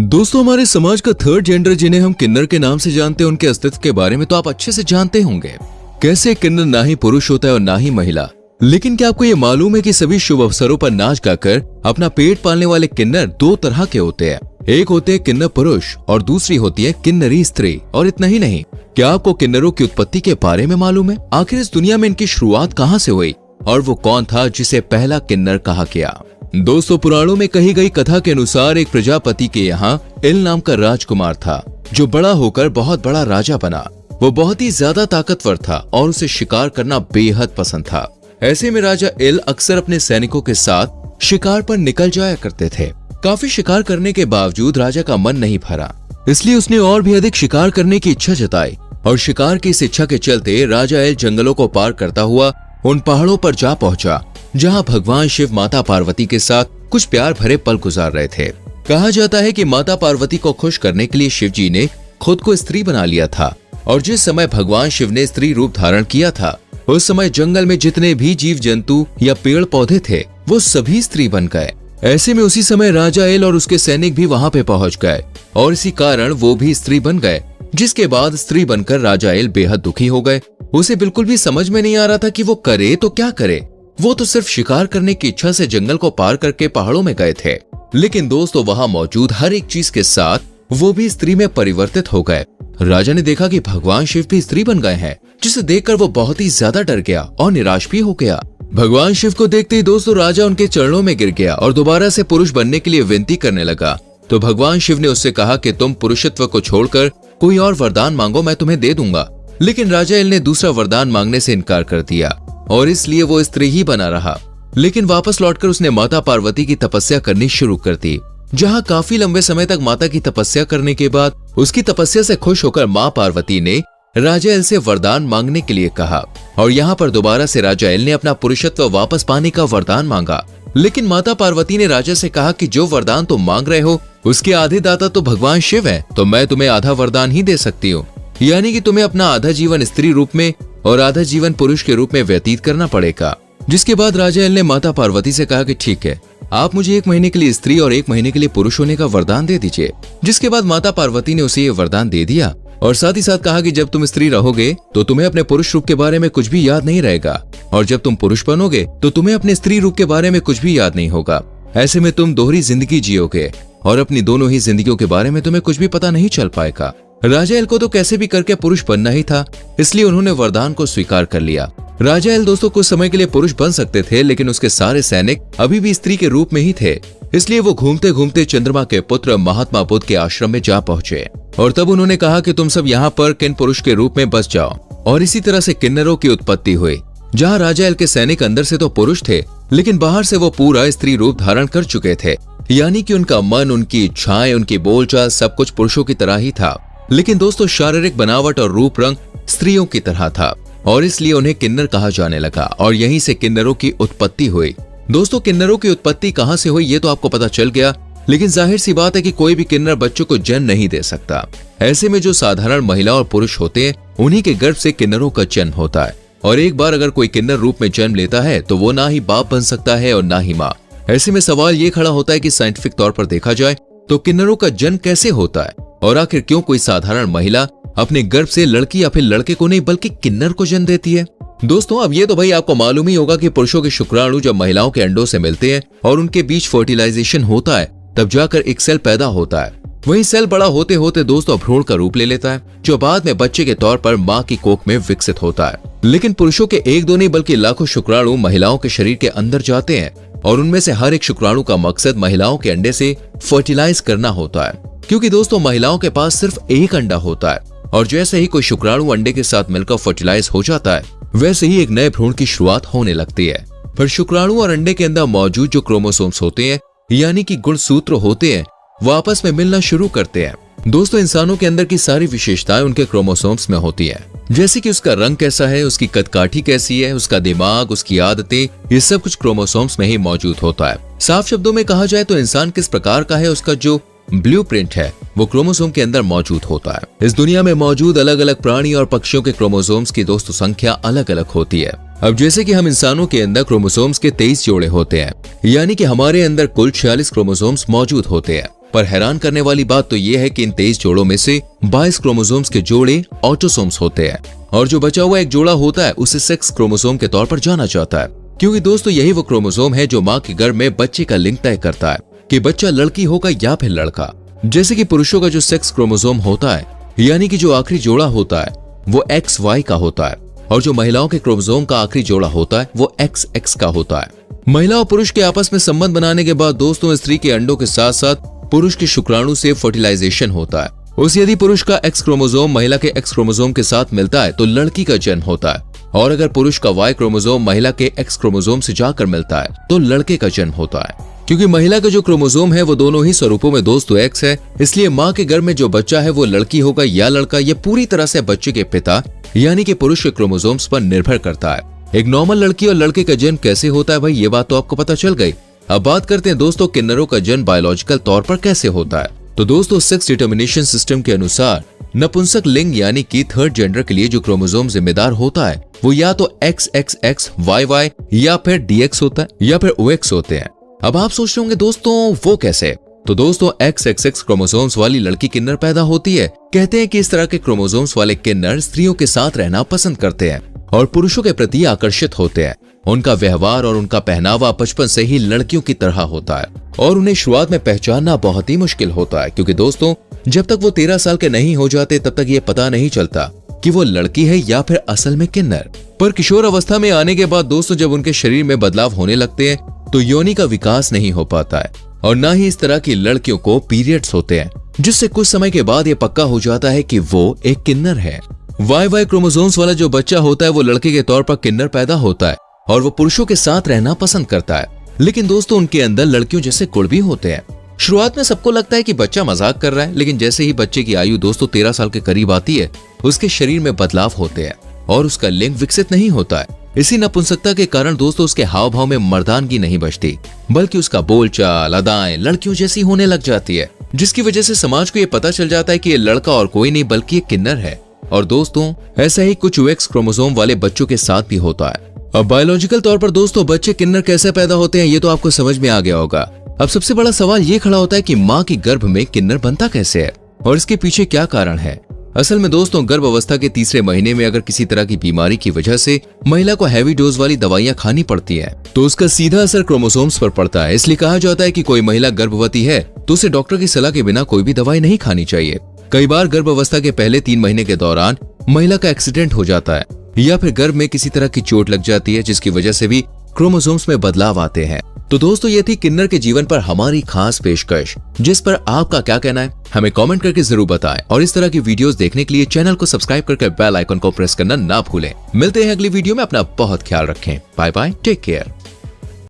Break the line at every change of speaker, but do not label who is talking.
दोस्तों, हमारे समाज का थर्ड जेंडर जिन्हें हम किन्नर के नाम से जानते हैं, उनके अस्तित्व के बारे में तो आप अच्छे से जानते होंगे। कैसे किन्नर ना ही पुरुष होता है और ना ही महिला। लेकिन क्या आपको ये मालूम है कि सभी शुभ अवसरों पर नाच गाकर अपना पेट पालने वाले किन्नर दो तरह के होते हैं। एक होते हैं किन्नर पुरुष और दूसरी होती है किन्नरी स्त्री। और इतना ही नहीं, क्या आपको किन्नरों की उत्पत्ति के बारे में मालूम है? आखिर इस दुनिया में इनकी शुरुआत कहाँ से हुई और वो कौन था जिसे पहला किन्नर कहा गया? दोस्तों, पुराणों में कही गई कथा के अनुसार एक प्रजापति के यहाँ इल नाम का राजकुमार था जो बड़ा होकर बहुत बड़ा राजा बना। वो बहुत ही ज्यादा ताकतवर था और उसे शिकार करना बेहद पसंद था। ऐसे में राजा इल अक्सर अपने सैनिकों के साथ शिकार पर निकल जाया करते थे। काफी शिकार करने के बावजूद राजा का मन नहीं भरा, इसलिए उसने और भी अधिक शिकार करने की इच्छा जताई और शिकार की इस इच्छा के चलते राजा इल जंगलों को पार करता हुआ उन पहाड़ों पर जा पहुंचा जहां भगवान शिव माता पार्वती के साथ कुछ प्यार भरे पल गुजार रहे थे। कहा जाता है कि माता पार्वती को खुश करने के लिए शिव जी ने खुद को स्त्री बना लिया था और जिस समय भगवान शिव ने स्त्री रूप धारण किया था उस समय जंगल में जितने भी जीव जंतु या पेड़ पौधे थे वो सभी स्त्री बन गए। ऐसे में उसी समय राजा इल और उसके सैनिक भी वहां पे पहुंच गए और इसी कारण वो भी स्त्री बन गए। जिसके बाद स्त्री बनकर राजा इल बेहद दुखी हो गए। उसे बिल्कुल भी समझ में नहीं आ रहा था कि वो करे तो क्या करे। वो तो सिर्फ शिकार करने की इच्छा से जंगल को पार करके पहाड़ों में गए थे, लेकिन दोस्तों वहां मौजूद हर एक चीज के साथ वो भी स्त्री में परिवर्तित हो गए। राजा ने देखा कि भगवान शिव भी स्त्री बन गए हैं, जिसे देखकर वो बहुत ही ज्यादा डर गया और निराश भी हो गया। भगवान शिव को देखते ही दोस्तों राजा उनके चरणों में गिर गया और दोबारा से पुरुष बनने के लिए विनती करने लगा। तो भगवान शिव ने उससे कहा कि तुम पुरुषत्व को छोड़कर कोई और वरदान मांगो, मैं तुम्हें दे दूंगा। लेकिन राजा इल ने दूसरा वरदान मांगने से इनकार कर दिया और इसलिए वो स्त्री ही बना रहा। लेकिन वापस लौटकर उसने माता पार्वती की तपस्या करनी शुरू कर दी, जहाँ काफी लंबे समय तक माता की तपस्या करने के बाद उसकी तपस्या से खुश होकर माँ पार्वती ने राजा इल से वरदान मांगने के लिए कहा और यहाँ पर दोबारा से राजा इल ने अपना पुरुषत्व वापस पाने का वरदान मांगा। लेकिन माता पार्वती ने राजा से कहा कि जो वरदान तुम मांग रहे हो उसके आधे दाता तो भगवान शिव है, तो मैं तुम्हें आधा वरदान ही दे सकती हूँ, यानी कि तुम्हें अपना आधा जीवन स्त्री रूप में और आधा जीवन पुरुष के रूप में व्यतीत करना पड़ेगा। जिसके बाद राजा इल ने माता पार्वती से कहा कि ठीक है, आप मुझे 1 महीने के लिए स्त्री और 1 महीने के लिए पुरुष होने का वरदान दे दीजिए। जिसके बाद माता पार्वती ने उसे ये वरदान दे दिया और साथ ही साथ कहा कि जब तुम स्त्री रहोगे तो तुम्हें अपने पुरुष रूप के बारे में कुछ भी याद नहीं रहेगा और जब तुम पुरुष बनोगे तो तुम्हें अपने स्त्री रूप के बारे में कुछ भी याद नहीं होगा। ऐसे में तुम दोहरी जिंदगी जियोगे और अपनी दोनों ही जिंदगियों के बारे में तुम्हें कुछ भी पता नहीं चल पाएगा। राजा इल को तो कैसे भी करके पुरुष बनना ही था, इसलिए उन्होंने वरदान को स्वीकार कर लिया। राजा इल दोस्तों कुछ समय के लिए पुरुष बन सकते थे, लेकिन उसके सारे सैनिक अभी भी स्त्री के रूप में ही थे। इसलिए वो घूमते घूमते चंद्रमा के पुत्र महात्मा बुद्ध के आश्रम में जा पहुंचे और तब उन्होंने कहा कि तुम सब यहाँ पर किन पुरुष के रूप में बस जाओ। और इसी तरह से किन्नरों की उत्पत्ति हुई, जहाँ राजा इल के सैनिक अंदर से तो पुरुष थे लेकिन बाहर से वो पूरा स्त्री रूप धारण कर चुके थे, यानी कि उनका मन, उनकी इच्छाएं, उनकी बोलचाल सब कुछ पुरुषों की तरह ही था। लेकिन दोस्तों शारीरिक बनावट और रूप रंग स्त्रियों की तरह था और इसलिए उन्हें किन्नर कहा जाने लगा और यहीं से किन्नरों की उत्पत्ति हुई। दोस्तों किन्नरों की उत्पत्ति कहाँ से हुई ये तो आपको पता चल गया, लेकिन जाहिर सी बात है कि कोई भी किन्नर बच्चों को जन्म नहीं दे सकता। ऐसे में जो साधारण महिला और पुरुष होते हैं उन्हीं के गर्भ से किन्नरों का जन्म होता है और एक बार अगर कोई किन्नर रूप में जन्म लेता है तो वो ना ही बाप बन सकता है और ना ही माँ। ऐसे में सवाल ये खड़ा होता है कि साइंटिफिक तौर पर देखा जाए तो किन्नरों का जन्म कैसे होता है और आखिर क्यों कोई साधारण महिला अपने गर्भ से लड़की या फिर लड़के को नहीं बल्कि किन्नर को जन्म देती है। दोस्तों अब ये तो भाई आपको मालूम ही होगा कि पुरुषों के शुक्राणु जब महिलाओं के अंडों से मिलते हैं और उनके बीच फर्टिलाइजेशन होता है तब जाकर एक सेल पैदा होता है। वही सेल बड़ा होते होते दोस्तों भ्रूण का रूप ले लेता है जो बाद में बच्चे के तौर पर माँ की कोख में विकसित होता है। लेकिन पुरुषों के 1-2 नहीं बल्कि लाखों शुक्राणु महिलाओं के शरीर के अंदर जाते हैं और उनमें से हर एक शुक्राणु का मकसद महिलाओं के अंडे से फर्टिलाइज करना होता है, क्योंकि दोस्तों महिलाओं के पास सिर्फ एक अंडा होता है और जैसे ही कोई शुक्राणु अंडे के साथ मिलकर फर्टिलाइज हो जाता है वैसे ही एक नए भ्रूण की शुरुआत होने लगती है। फिर शुक्राणु और अंडे के अंदर मौजूद जो क्रोमोसोम्स होते हैं यानी कि गुणसूत्र होते हैं वो आपस में मिलना शुरू करते हैं। दोस्तों इंसानों के अंदर की सारी विशेषताएं उनके क्रोमोसोम्स में होती है, जैसे कि उसका रंग कैसा है, उसकी कदकाठी कैसी है, उसका दिमाग, उसकी आदतें, ये सब कुछ क्रोमोसोम्स में ही मौजूद होता है। साफ शब्दों में कहा जाए तो इंसान किस प्रकार का है उसका जो ब्लूप्रिंट है वो क्रोमोसोम के अंदर मौजूद होता है। इस दुनिया में मौजूद अलग अलग प्राणी और पक्षियों के क्रोमोसोम्स की दोस्तों संख्या अलग अलग होती है। अब जैसे कि हम इंसानों के अंदर क्रोमोसोम्स के 23 जोड़े होते हैं, यानी कि हमारे अंदर कुल 46 क्रोमोसोम्स मौजूद होते हैं। पर हैरान करने वाली बात तो यह है कि इन 23 जोड़ों में से 22 क्रोमोसोम्स के जोड़े ऑटोसोम्स होते हैं और जो बचा हुआ एक जोड़ा होता है उसे सेक्स क्रोमोसोम के तौर पर जाना जाता है, क्योंकि दोस्तों यही वो क्रोमोसोम है जो माँ के गर्भ में बच्चे का लिंग तय करता है कि बच्चा लड़की होगा या फिर लड़का। जैसे कि पुरुषों का जो सेक्स क्रोमोसोम होता है, यानी कि जो आखिरी जोड़ा होता है वो XY का होता है, और जो महिलाओं के क्रोमोसोम का आखिरी जोड़ा होता है वो XX का होता है। महिला और पुरुष के आपस में संबंध बनाने के बाद दोस्तों स्त्री के अंडों के साथ साथ पुरुष के शुक्राणु से फर्टिलाइजेशन होता है। उस यदि पुरुष का X क्रोमोसोम महिला के X क्रोमोसोम के साथ मिलता है तो लड़की का जन्म होता है, और अगर पुरुष का Y क्रोमोसोम महिला के X क्रोमोसोम से जाकर मिलता है तो लड़के का जन्म होता है। क्योंकि महिला का जो क्रोमोसोम है वो दोनों ही स्वरूपों में दोस्तों X है, इसलिए माँ के गर्भ में जो बच्चा है वो लड़की होगा या लड़का, ये पूरी तरह से बच्चे के पिता यानी कि पुरुष के क्रोमोसोम्स पर निर्भर करता है। एक नॉर्मल लड़की और लड़के का जन्म कैसे होता है भाई, ये बात तो आपको पता चल गई। अब बात करते हैं दोस्तों किन्नरों का जन्म बायोलॉजिकल तौर पर कैसे होता है। तो दोस्तों सेक्स डिटर्मिनेशन सिस्टम के अनुसार नपुंसक लिंग यानी कि थर्ड जेंडर के लिए जो क्रोमोसोम जिम्मेदार होता है वो या तो XXX YY या फिर DX होता है या फिर OX होते हैं। अब आप सोच रहे होंगे दोस्तों वो कैसे, तो दोस्तों XXX क्रोमोसोम्स वाली लड़की किन्नर पैदा होती है। कहते हैं कि इस तरह के क्रोमोसोम्स वाले किन्नर स्त्रियों के साथ रहना पसंद करते हैं और पुरुषों के प्रति आकर्षित होते हैं। उनका व्यवहार और उनका पहनावा बचपन से ही लड़कियों की तरह होता है और उन्हें शुरुआत में पहचानना बहुत ही मुश्किल होता है, क्योंकि दोस्तों जब तक वो 13 साल के नहीं हो जाते तब तक ये पता नहीं चलता कि वो लड़की है या फिर असल में किन्नर। पर किशोर अवस्था में आने के बाद दोस्तों जब उनके शरीर में बदलाव होने लगते हैं तो योनि का विकास नहीं हो पाता है और ना ही इस तरह की लड़कियों को पीरियड्स होते हैं, जिससे कुछ समय के बाद ये पक्का हो जाता है कि वो एक किन्नर है। YY क्रोमोसोम्स वाला जो बच्चा होता है वो लड़के के तौर पर किन्नर पैदा होता है और वो पुरुषों के साथ रहना पसंद करता है, लेकिन दोस्तों उनके अंदर लड़कियों जैसे गुण भी होते हैं। शुरुआत में सबको लगता है कि बच्चा मजाक कर रहा है, लेकिन जैसे ही बच्चे की आयु दोस्तों 13 साल के करीब आती है उसके शरीर में बदलाव होते हैं और उसका लिंग विकसित नहीं होता है। इसी नपुंसकता के कारण दोस्तों उसके हाव भाव में मर्दानगी नहीं बचती, बल्कि उसका बोलचाल अदाएं लड़कियों जैसी होने लग जाती है, जिसकी वजह से समाज को ये पता चल जाता है कि ये लड़का और कोई नहीं बल्कि एक किन्नर है। और दोस्तों ऐसा ही कुछ OX क्रोमोसोम वाले बच्चों के साथ भी होता है। अब बायोलॉजिकल तौर पर दोस्तों बच्चे किन्नर कैसे पैदा होते हैं ये तो आपको समझ में आ गया होगा। अब सबसे बड़ा सवाल ये खड़ा होता है कि माँ की गर्भ में किन्नर बनता कैसे है और इसके पीछे क्या कारण है। असल में दोस्तों गर्भ अवस्था के तीसरे महीने में अगर किसी तरह की बीमारी की वजह से महिला को हैवी डोज वाली दवाइयां खानी पड़ती है तो उसका सीधा असर क्रोमोसोम्स पर पड़ता है। इसलिए कहा जाता है कि कोई महिला गर्भवती है तो उसे डॉक्टर की सलाह के बिना कोई भी दवाई नहीं खानी चाहिए। कई बार गर्भ अवस्था के पहले 3 महीने के दौरान महिला का एक्सीडेंट हो जाता है या फिर गर्भ में किसी तरह की चोट लग जाती है, जिसकी वजह से भी क्रोमोसोम्स में बदलाव आते हैं। तो दोस्तों ये थी किन्नर के जीवन पर हमारी खास पेशकश, जिस पर आपका क्या कहना है हमें कमेंट करके जरूर बताएं और इस तरह की वीडियोस देखने के लिए चैनल को सब्सक्राइब करके बेल आइकन को प्रेस करना ना भूलें। मिलते हैं अगली वीडियो में, अपना बहुत ख्याल रखें। Bye bye, take care.